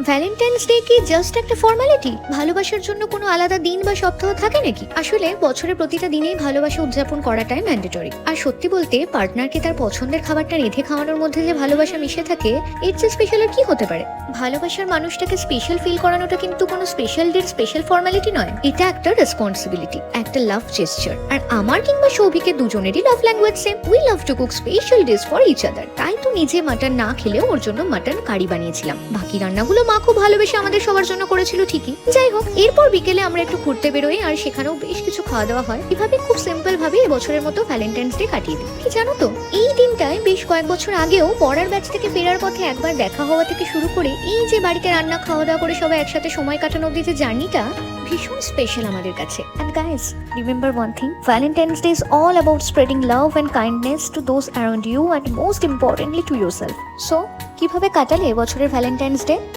Valentine's day কি just একটা formality? ভালোবাসার জন্য কোনো আলাদা দিন বা সপ্তাহ থাকে নাকি? আসলে বছরের প্রতিটা দিনেই ভালোবাসা উদযাপন করাটাই ম্যান্ডেটরি। আর সত্যি বলতে পার্টনারকে তার পছন্দের খাবারটা রেঁধে খাওয়ানোর মধ্যে যে ভালোবাসা মিশে থাকে, এর চেয়ে স্পেশাল আর কি হতে পারে? ভালোবাসার মানুষটাকে স্পেশাল ফিল করানোটা কিন্তু কোনো স্পেশাল ডের স্পেশাল ফর্মালিটি নয়, এটা একটা রেসপন্সিবিলিটি, একটা লাভ জেস্চার। আর আমার কিংবা সৌভিকের দুজনেরই love language same. We love to cook special dish for each other. তাই তো নিজে মাটন না খেলেও ওর জন্য মাটন কারি বানিয়েছিলাম। বাকি রান্নাগুলো মা খুব ভালোবেসে আমাদের সবার জন্য করেছিল ঠিকই। যাই হোক, এরপর বিকেলে আমরা একটু ঘুরতে বেরোই, আর সেখানেও বেশ কিছু খাওয়া দাওয়া হয়। এভাবে খুব সিম্পল ভাবে এবছরের মতো ভ্যালেন্টাইন্স ডে কাটিয়ে দিই। কি জানো তো, এই দিনটায় বেশ কয়েক বছর আগেও পড়ার ব্যাচ থেকে ফেরার পথে একবার দেখা হওয়া থেকে শুরু করে এই যে বাড়িতে রান্না খাওয়া দাওয়া করে সবাই একসাথে সময় কাটানো অব্দি যে জার্নিটা ভীষণ স্পেশাল আমাদের কাছে। And guys, remember one thing, Valentine's Day is all about spreading love and kindness to those around you and most importantly to yourself. So, কিভাবে কাটালে এবছরের ভ্যালেন্টাইন্স ডে?